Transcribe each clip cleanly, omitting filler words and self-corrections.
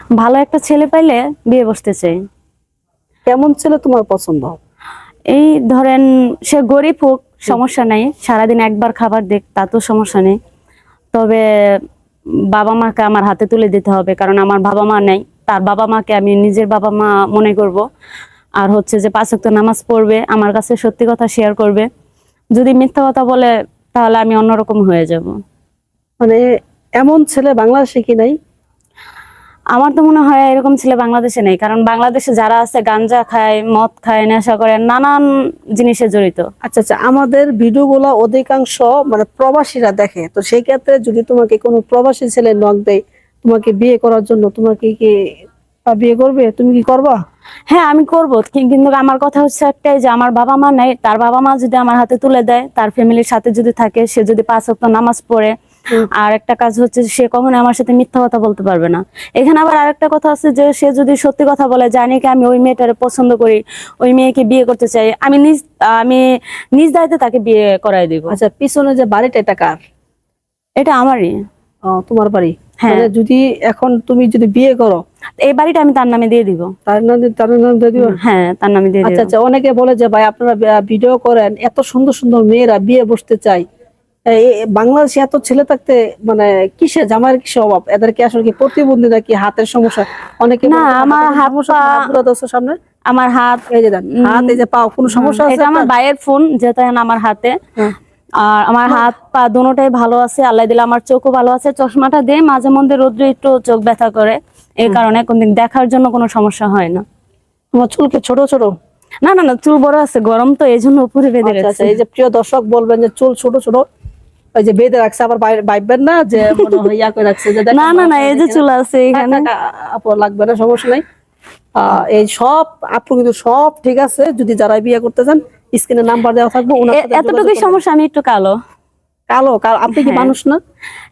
ভালো একটা ছেলে পাইলে বিয়ে বসতে চাই। কেমন ছেলে তোমার পছন্দ? এই ধরেন সে গরিব হোক, সমস্যা নাই, সারাদিন একবার খাবার দেখ, তা তো সমস্যা নেই। তবে বাবা মাকে আমার হাতে তুলে দিতে হবে, কারণ আমার বাবা মা নেই। তার বাবা মাকে আমি নিজের বাবা মা মনে করব। আর হচ্ছে যে 5 ওয়াক্ত নামাজ পড়বে, আমার কাছে সত্যি কথা শেয়ার করবে। যদি মিথ্যা কথা বলে তাহলে আমি অন্যরকম হয়ে যাব। মানে এমন ছেলে বাংলাদেশে কি নাই? আমার তো মনে হয় এরকম ছেলে বাংলাদেশে নেই, কারণ বাংলাদেশে যারা আছে গাঞ্জা খায়, মদ খায়, নেশা করে, নানান জিনিসে জড়িত। আচ্ছা আচ্ছা, আমাদের ভিডিওগুলো অধিকাংশ মানে প্রবাসীরা দেখে, তো সেই ক্ষেত্রে যদি তোমাকে কোনো প্রবাসী ছেলে নক দেয় তোমাকে বিয়ে করার জন্য, তোমাকে কি বিয়ে করবে? তুমি কি করবা? হ্যাঁ, আমি করবো, কিন্তু আমার কথা হচ্ছে একটাই, যে আমার বাবা মা নেই, তার বাবা মা যদি আমার হাতে তুলে দেয়, তার ফ্যামিলির সাথে যদি থাকে, সে যদি 5 ওয়াক্ত নামাজ পড়ে। আর একটা কাজ হচ্ছে, সে কখনো আমার সাথে মিথ্যা কথা বলতে পারবে না। এখানে আবার আরেকটা কথা আছে, যে সে যদি সত্যি কথা বলে, জানি কি আমি ওই মেয়েটারে পছন্দ করি, ওই মেয়েকে বিয়ে করতে চাই, আমি নিজ দায়িত্বে তাকে বিয়ে করাই দিব। আচ্ছা, পিছনে যে বাড়িটা এটা কার? এটা আমারই। তোমার বাড়ি? হ্যাঁ। মানে যদি এখন তুমি যদি বিয়ে করো, এই বাড়িটা আমি তার নামে দিয়ে দিব। তার নাম দিয়ে দিবা? হ্যাঁ, তার নামে দিয়ে দিব। আচ্ছা আচ্ছা, অনেকে বলে যে ভাই আপনারা ভিডিও করেন, এত সুন্দর সুন্দর মেয়েরা বিয়ে বসতে চাই, বাংলাদেশে এত ছেলে থাকতে মানে কিসে জামাইয়ের কিসে অভাব? এদেরকে আসলে কি প্রতিবন্ধী নাকি হাতের সমস্যা? অনেকে না, আমার হাত সামনে আমার হাত, এই যে দেন, হাত এই যে পাও, কোনো সমস্যা আছে? এটা আমার ভাইয়ের ফোন, যেটা আমার হাতে। আর আমার হাত পা দুটোটাই ভালো আছে, আল্লাহ দিলে। আমার চোখও ভালো আছে, চশমাটা দিয়ে মাঝে মধ্যে রোদ্রে একটু চোখ ব্যথা করে, এই কারণে কোনদিন দেখার জন্য কোনো সমস্যা হয় না। তোমার চুল কি ছোট ছোট? না না না, চুল বড় আছে, গরম তো এই জন্য উপরে বেঁধে রাখছে। এই যে প্রিয় দর্শক বলবেন যে চুল ছোট ছোট, ওই যে বেঁধে রাখছে, আবার ভাববেন না যে মনে হয় ইয়া করে রাখছে, যে না না না, এই যে চুল আছে এখানে। আপু লাগবে না, সমস্যা নাই। এই সব আপু কিন্তু সব ঠিক আছে। যদি যারা বিয়ে করতে চান, স্ক্রিনে নাম্বার দেওয়া থাকবে, এতটুকু সমস্যা, আমি একটু কালো। কালো? আপনি কি মানুষ না?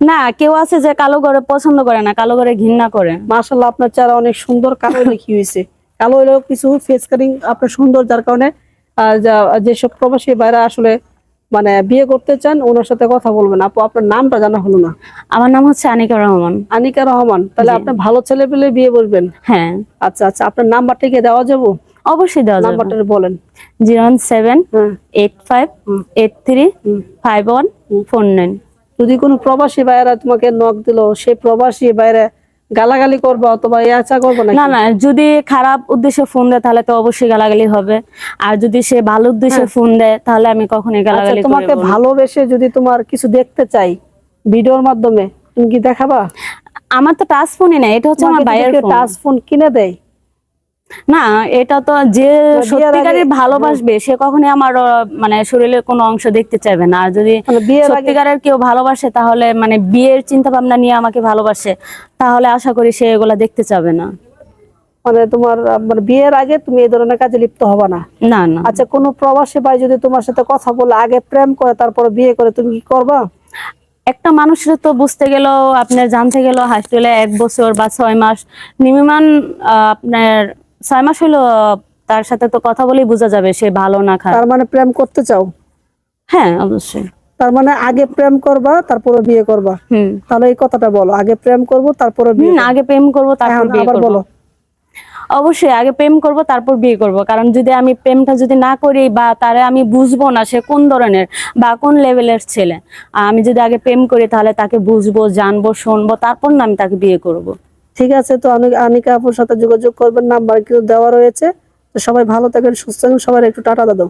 না, কেউ আছে যে কালো করে পছন্দ করে না, কালো করে ঘৃণা করে। মাশাআল্লাহ, আপনার চেহারা অনেক সুন্দর। কালো হলে কি হয়েছে? কালো হলেও কিছু ফেস কাটিং আপনার সুন্দর, যার কারণে যেসব প্রবাসী ভাইরা আসলে মানে বিয়ে করতে চান, ওনার সাথে কথা বলবেন। আপু, আপনার নামটা জানা হলো না। আমার নাম হচ্ছে আনিকা রহমান। আনিকা রহমান। তাহলে আপনি ভালো ছেলে পেলে বিয়ে বলবেন? হ্যাঁ। আচ্ছা আচ্ছা, আপনার নাম্বারটা কি দেওয়া যাবে? অবশ্যই দেওয়া যাবে। নাম্বারটা বলেন। 01785835149। যদি কোনো প্রবাসী ভাইয়েরা তোমাকে নক দিল, সেই প্রবাসী ভাইয়েরা গালাগালি করবে অথবা ইয়াচা করবে না? না না, যদি খারাপ উদ্দেশ্যে ফোন দেয় তাহলে তো অবশ্যই গালাগালি হবে। আর যদি সে ভালো উদ্দেশ্যে ফোন দেয় তাহলে আমি কখনোই গালাগালি করব না। তোমাকে ভালোবেসে যদি তোমার কিছু দেখতে চাই ভিডিওর মাধ্যমে, তুমি কি দেখাবা? আমার তো টাচ ফোনই না, এটা হচ্ছে আমার ভাইয়ের ফোন। টাচ ফোন কিনে দেয় না, এটা তো যে সত্যিকারের ভালোবাসবে সে কখনোই আমার মানে শরীরের কোনো অংশ দেখতে চাইবে না। আর যদি সত্যিকারের কেউ ভালোবাসে, তাহলে মানে বিয়ের চিন্তা ভাবনা নিয়ে আমাকে ভালোবাসে, তাহলে আশা করি সে এগুলা দেখতে চাবে না। মানে তোমার মানে বিয়ের আগে তুমি এই ধরনের কাজে লিপ্ত হবে না? না না। আচ্ছা, কোনো প্রবাসী ভাই যদি তোমার সাথে কথা বলে আগে প্রেম করে তারপরে বিয়ে করে, তুমি কি করবা? একটা মানুষের তো বুঝতে গেলেও, আপনার জানতে গেলেও হাসপাতালে 1 বছর বা 6 মাস মিনিমাম, আপনার 6 মাস হলো, তার সাথে তো কথা বলেই বোঝা যাবে সে ভালো না খারাপ। তার মানে প্রেম করতে চাও? হ্যাঁ, অবশ্যই। তার মানে আগে প্রেম করবা তারপরে বিয়ে করবা? তাহলে এই কথাটা বলো, আগে প্রেম করব তারপরে বিয়ে। আগে প্রেম করব তারপর বিয়ে করব। বলো। অবশ্যই আগে প্রেম করব তারপর বিয়ে করব, কারণ যদি আমি প্রেমটা যদি না করি, বা তারে আমি বুঝবো না সে কোন ধরনের বা কোন লেভেলের ছেলে। আমি যদি আগে প্রেম করি তাহলে তাকে বুঝবো, জানবো, শুনবো, তারপর না আমি তাকে বিয়ে করব। ঠিক আছে, তো আনিকা আপুর সাথে যোগাযোগ করবেন, নাম্বার কিন্তু দেওয়া রয়েছে। তো সবাই ভালো থাকেন, সুস্থ থাকেন, সবাই একটু টাটা দাও।